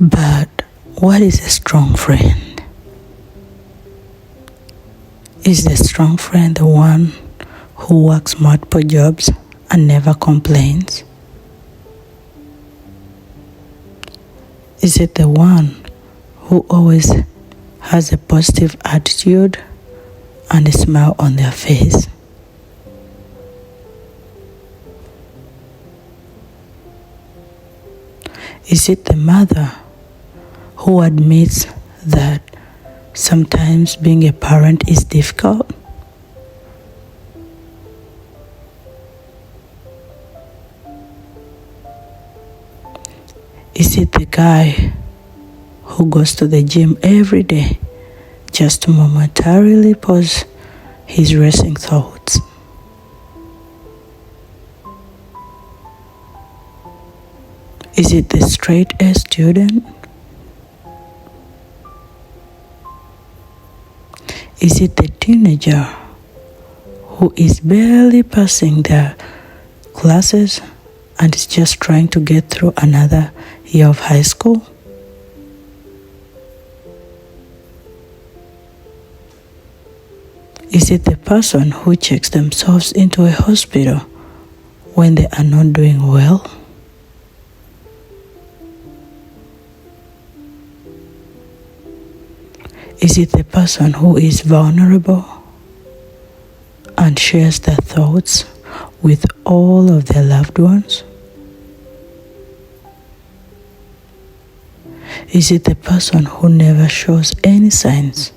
But what is a strong friend? Is the strong friend the one who works multiple jobs and never complains? Is it the one who always has a positive attitude and a smile on their face? Is it the mother who admits that sometimes being a parent is difficult? Is it the guy who goes to the gym every day just to momentarily pause his racing thoughts? Is it the straight A student? Is it the teenager who is barely passing their classes and is just trying to get through another year of high school? Is it the person who checks themselves into a hospital when they are not doing well? Is it the person who is vulnerable and shares their thoughts with all of their loved ones? Is it the person who never shows any signs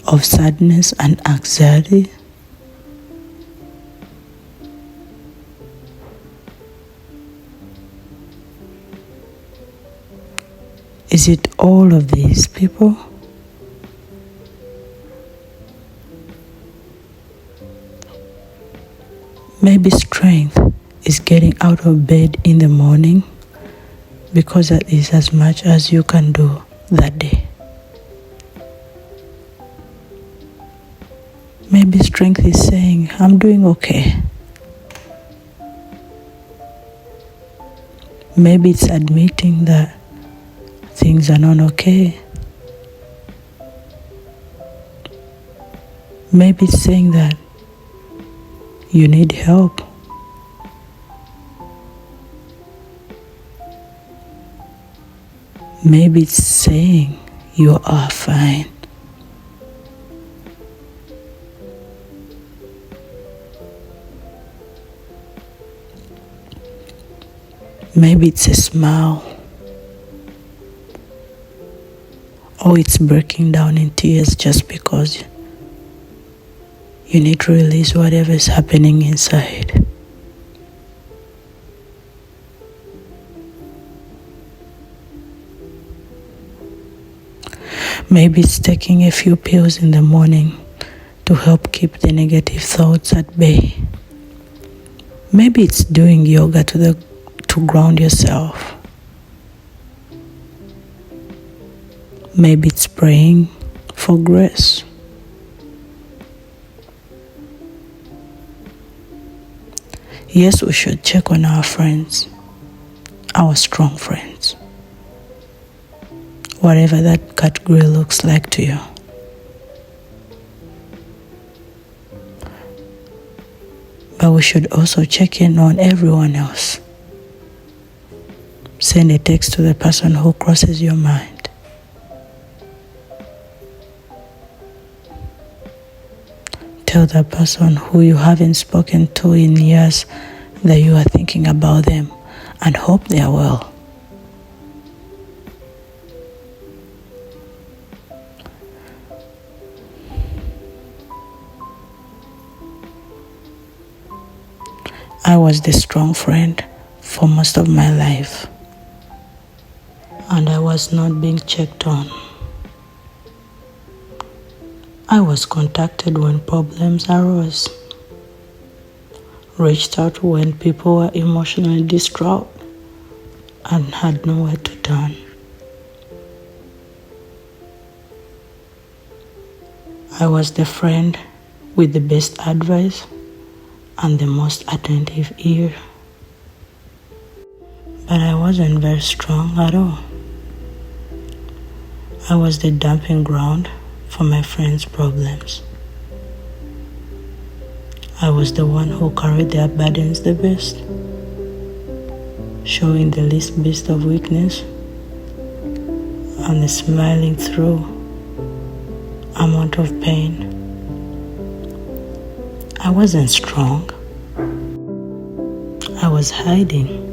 of sadness and anxiety? Is it all of these people? Maybe strength is getting out of bed in the morning because that is as much as you can do that day. Maybe strength is saying, I'm doing okay. Maybe it's admitting that things are not okay. Maybe it's saying that you need help. Maybe it's saying you are fine. Maybe it's a smile. Or it's breaking down in tears just because you need to release whatever is happening inside. Maybe it's taking a few pills in the morning to help keep the negative thoughts at bay. Maybe it's doing yoga to ground yourself. Maybe it's praying for grace. Yes, we should check on our friends, our strong friends, whatever that category looks like to you. But we should also check in on everyone else. Send a text to the person who crosses your mind. Tell that person who you haven't spoken to in years that you are thinking about them and hope they are well. I was the strong friend for most of my life, and I was not being checked on. I was contacted when problems arose, reached out when people were emotionally distraught and had nowhere to turn. I was the friend with the best advice and the most attentive ear. But I wasn't very strong at all. I was the dumping ground for my friends' problems. I was the one who carried their burdens the best, showing the least bit of weakness and smiling through amount of pain. I wasn't strong. I was hiding.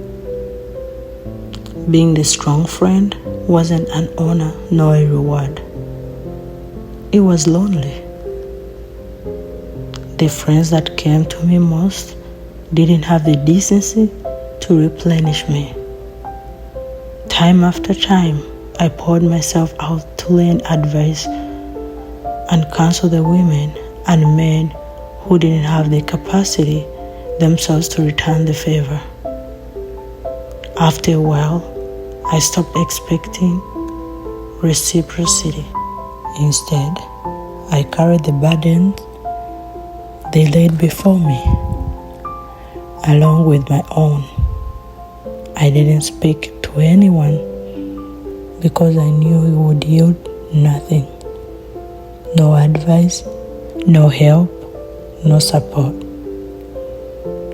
Being the strong friend wasn't an honor nor a reward. It was lonely. The friends that came to me most didn't have the decency to replenish me. Time after time, I poured myself out to lend advice and counsel the women and men who didn't have the capacity themselves to return the favor. After a while, I stopped expecting reciprocity. Instead, I carried the burden they laid before me, along with my own. I didn't speak to anyone because I knew it would yield nothing. No advice, no help, no support.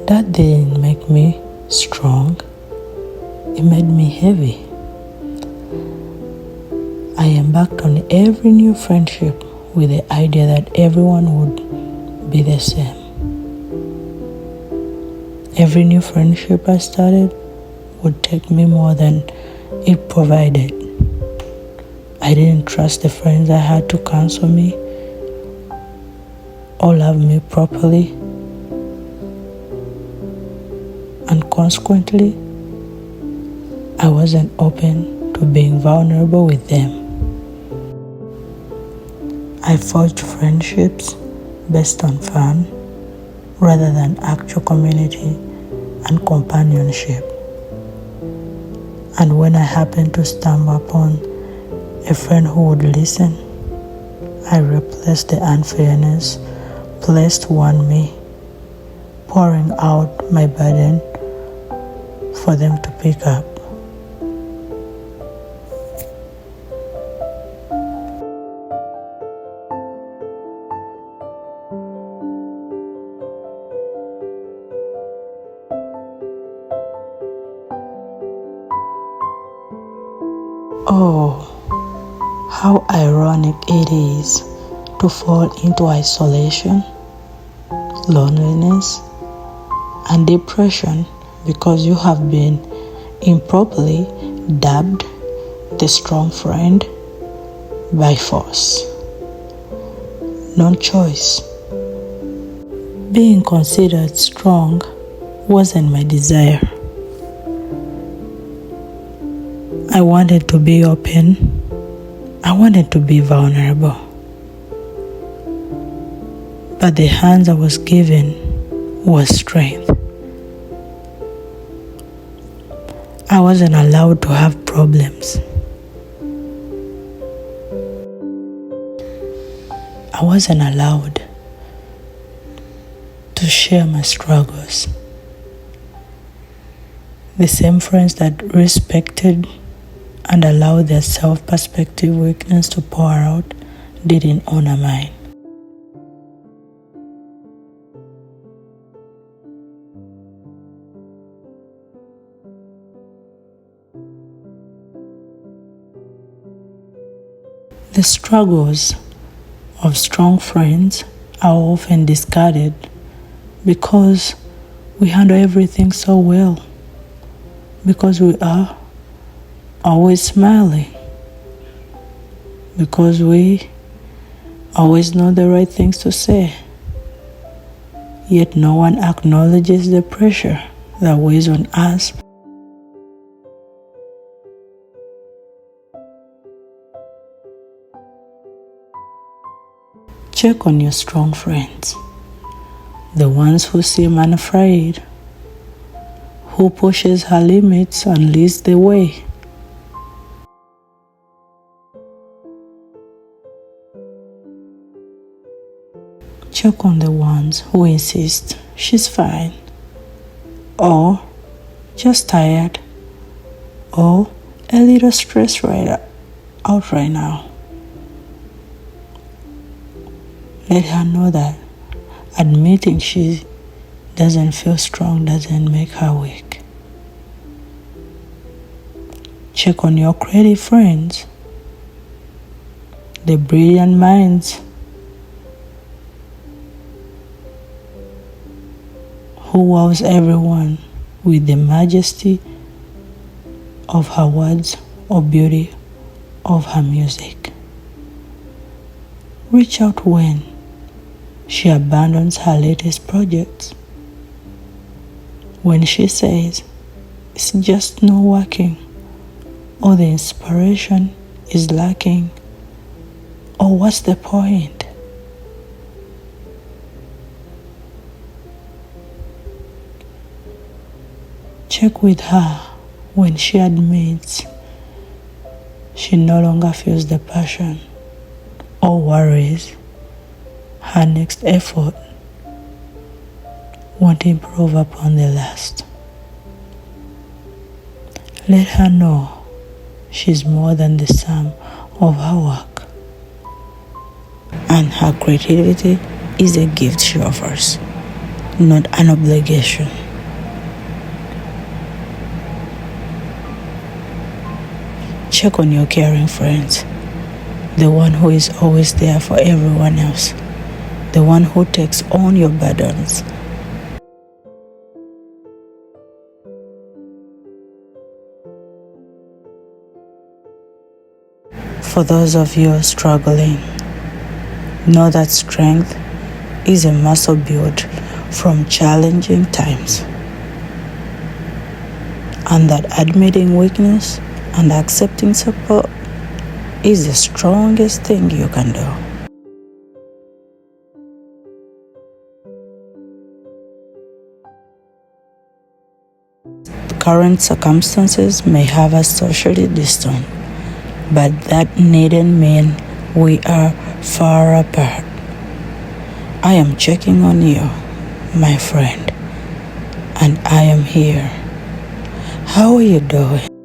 That didn't make me strong. It made me heavy. I embarked on every new friendship with the idea that everyone would be the same. Every new friendship I started would take me more than it provided. I didn't trust the friends I had to counsel me or love me properly, and consequently, I wasn't open to being vulnerable with them. I forged friendships based on fun rather than actual community and companionship. And when I happened to stumble upon a friend who would listen, I replaced the unfairness placed on me, pouring out my burden for them to pick up. Oh, how ironic it is to fall into isolation, loneliness, and depression because you have been improperly dubbed the strong friend by force. No choice. Being considered strong wasn't my desire. I wanted to be open. I wanted to be vulnerable. But the hands I was given was strength. I wasn't allowed to have problems. I wasn't allowed to share my struggles. The same friends that respected and allowed their self-perspective weakness to pour out didn't honor mine. The struggles of strong friends are often discarded because we handle everything so well, because we are always smiling, because we always know the right things to say, yet no one acknowledges the pressure that weighs on us. Check on your strong friends, the ones who seem unafraid, who pushes her limits and leads the way. Check on the ones who insist she's fine, or just tired, or a little stressed out right now. Let her know that admitting she doesn't feel strong doesn't make her weak. Check on your creative friends, the brilliant minds who wows everyone with the majesty of her words or beauty of her music. Reach out when she abandons her latest projects. When she says it's just not working, or the inspiration is lacking, or what's the point? Check with her when she admits she no longer feels the passion or worries her next effort won't improve upon the last. Let her know she's more than the sum of her work, and her creativity is a gift she offers, not an obligation. Check on your caring friends, the one who is always there for everyone else, the one who takes on your burdens. For those of you struggling, know that strength is a muscle built from challenging times, and that admitting weakness and accepting support is the strongest thing you can do. Current circumstances may have us socially distant, but that needn't mean we are far apart. I am checking on you, my friend, and I am here. How are you doing?